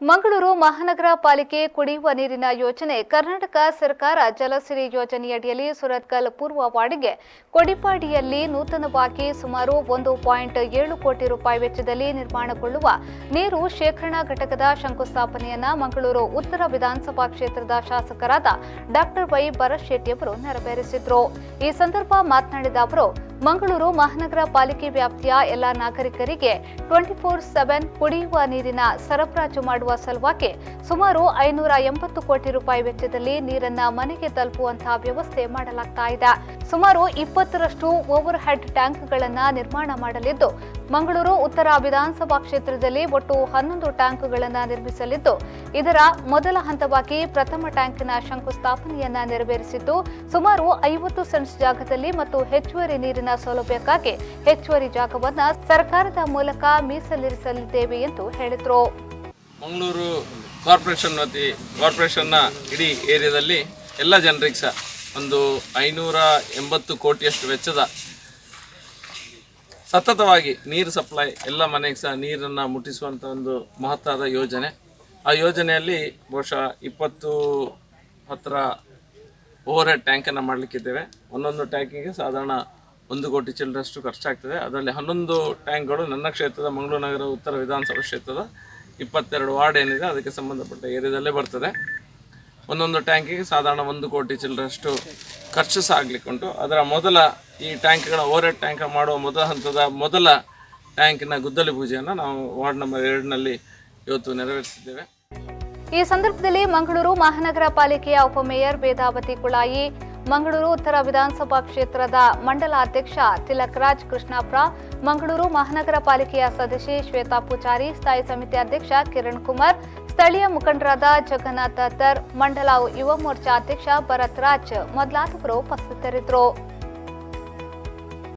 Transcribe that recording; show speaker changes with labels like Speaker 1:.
Speaker 1: ಮಂಗಳೂರು ಮಹಾನಗರ ಪಾಲಿಕೆ ಕುಡಿಯುವ ನೀರಿನ ಯೋಜನೆ ಕರ್ನಾಟಕ ಸರ್ಕಾರ ಜಲಸಿರಿ ಯೋಜನೆಯಡಿಯಲ್ಲಿ ಸುರತ್ಕಲ್ ಪೂರ್ವ ವಾರ್ಡ್ಗೆ ಕೊಡಿಪಾಡಿಯಲ್ಲಿ ನೂತನವಾಗಿ ಸುಮಾರು 1.7 ಕೋಟಿ ರೂಪಾಯಿ ವೆಚ್ಚದಲ್ಲಿ ನಿರ್ಮಾಣಗೊಳ್ಳುವ ನೀರು ಶೇಖರಣಾ ಘಟಕದ ಶಂಕುಸ್ಥಾಪನೆಯನ್ನ ಮಂಗಳೂರು ಉತ್ತರ ವಿಧಾನಸಭಾ ಕ್ಷೇತ್ರದ ಶಾಸಕರಾದ ಡಾಕ್ಟರ್ ವೈ ಭರತ್ ಶೆಟ್ಟಿ ಅವರು ನೆರವೇರಿಸಿದರು। ಈ ಸಂದರ್ಭ ಮಾತನಾಡಿದ ಅವರು ಮಂಗಳೂರು ಮಹಾನಗರ ಪಾಲಿಕೆ ವ್ಯಾಪ್ತಿಯ ಎಲ್ಲ ನಾಗರಿಕರಿಗೆ 24/7 ಕುಡಿಯುವ ನೀರಿನ ಸರಬರಾಜು ಮಾಡುವ ಸಲುವಾಗಿ ಸುಮಾರು 580 ಕೋಟಿ ರೂಪಾಯಿ ವೆಚ್ಚದಲ್ಲಿ ನೀರನ್ನ ಮನೆಗೆ ತಲುಪುವಂತಹ ವ್ಯವಸ್ಥೆ ಮಾಡಲಾಗ್ತಾ ಇದೆ। ಸುಮಾರು 20ರಷ್ಟು ಓವರ್ ಹೆಡ್ ಟ್ಯಾಂಕ್ಗಳನ್ನು ನಿರ್ಮಾಣ ಮಾಡಲಿದ್ದು ಮಂಗಳೂರು ಉತ್ತರ ವಿಧಾನಸಭಾ ಕ್ಷೇತ್ರದಲ್ಲಿ ಒಟ್ಟು 11 ಟ್ಯಾಂಕ್ಗಳನ್ನು ನಿರ್ಮಿಸಲಿದ್ದು ಇದರ ಮೊದಲ ಹಂತವಾಗಿ ಪ್ರಥಮ ಟ್ಯಾಂಕಿನ ಶಂಕುಸ್ಥಾಪನೆಯನ್ನ ನೆರವೇರಿಸಿದ್ದು ಸುಮಾರು 50 ಸೆಂಟ್ಸ್ ಜಾಗದಲ್ಲಿ ಮತ್ತು ಹೆಚ್ಚುವರಿ ನೀರಿನ ಸೌಲಭ್ಯಕ್ಕಾಗಿ ಹೆಚ್ಚುವರಿ ಜಾಗವನ್ನು ಸರ್ಕಾರದ ಮೂಲಕ ಮೀಸಲಿರಿಸಲಿದ್ದೇವೆ ಎಂದು ಹೇಳಿದರು।
Speaker 2: ಮಂಗಳೂರು ಕಾರ್ಪೊರೇಷನ್ನ ಇಡೀ ಏರಿಯಾದಲ್ಲಿ ಎಲ್ಲ ಜನರಿಗೆ ಸಹ ಒಂದು 580 ಕೋಟಿಯಷ್ಟು ವೆಚ್ಚದ ಸತತವಾಗಿ ನೀರು ಸಪ್ಲೈ ಎಲ್ಲ ಮನೆಗೆ ಸಹ ನೀರನ್ನು ಮುಟ್ಟಿಸುವಂಥ ಒಂದು ಮಹತ್ವದ ಯೋಜನೆ। ಆ ಯೋಜನೆಯಲ್ಲಿ ಬಹುಶಃ 20 ಹತ್ತಿರ ಓವರ್ ಹೆಡ್ ಟ್ಯಾಂಕನ್ನು ಮಾಡಲಿಕ್ಕಿದ್ದೇವೆ। ಒಂದೊಂದು ಟ್ಯಾಂಕಿಗೆ ಸಾಧಾರಣ 1 ಕೋಟಿ ಚಿಲ್ಲರಷ್ಟು ಖರ್ಚಾಗ್ತದೆ। ಅದರಲ್ಲಿ 11 ಟ್ಯಾಂಕ್ಗಳು ನನ್ನ ಕ್ಷೇತ್ರದ ಮಂಗಳೂರು ನಗರ ಉತ್ತರ ವಿಧಾನಸಭಾ ಕ್ಷೇತ್ರದ 22 ವಾರ್ಡ್ ಏನಿದೆ ಅದಕ್ಕೆ ಸಂಬಂಧಪಟ್ಟ ಏರಿಯಾದಲ್ಲೇ ಬರ್ತದೆ। ಒಂದೊಂದು ಟ್ಯಾಂಕಿಗೆ ಸಾಧಾರಣ 1 ಕೋಟಿ ಚಿಲ್ಲರಷ್ಟು ಖರ್ಚು ಸಹ ಆಗಲಿಕ್ಕುಂಟು। ಅದರ ಮೊದಲ ಈ ಟ್ಯಾಂಕ್ಗಳ ಓವರ್ ಹೆಡ್ ಟ್ಯಾಂಕ್ ಮಾಡುವ ಮೊದಲ ಹಂತದ ಮೊದಲ ಟ್ಯಾಂಕಿನ ಗುದ್ದಲಿ ಪೂಜೆಯನ್ನು ನಾವು ವಾರ್ಡ್ ನಂಬರ್ 2ನಲ್ಲಿ ಇವತ್ತು ನೆರವೇರಿಸಿದ್ದೇವೆ।
Speaker 1: ಈ ಸಂದರ್ಭದಲ್ಲಿ ಮಂಗಳೂರು ಮಹಾನಗರ ಪಾಲಿಕೆಯ ಉಪಮೇಯರ್ ವೇದಾವತಿ ಕುಳಾಯಿ, ಮಂಗಳೂರು ಉತ್ತರ ವಿಧಾನಸಭಾ ಕ್ಷೇತ್ರದ ಮಂಡಲ ಅಧ್ಯಕ್ಷ ತಿಲಕ್ ರಾಜ್ ಕೃಷ್ಣಾಪುರ, ಮಂಗಳೂರು ಮಹಾನಗರ ಪಾಲಿಕೆಯ ಸದಸ್ಯೆ ಶ್ವೇತಾ ಪೂಜಾರಿ, ಸ್ಥಾಯಿ ಸಮಿತಿ ಅಧ್ಯಕ್ಷ ಕಿರಣ್ ಕುಮಾರ್, ಸ್ಥಳೀಯ ಮುಖಂಡರಾದ ಜಗನ್ನಾಥ್ ದತ್ತರ್, ಮಂಡಲ ಯುವ ಮೋರ್ಚಾ ಅಧ್ಯಕ್ಷ ಭರತ್ ರಾಜ್ ಮೊದಲಾದವರು ಉಪಸ್ಥಿತರಿದ್ದರು।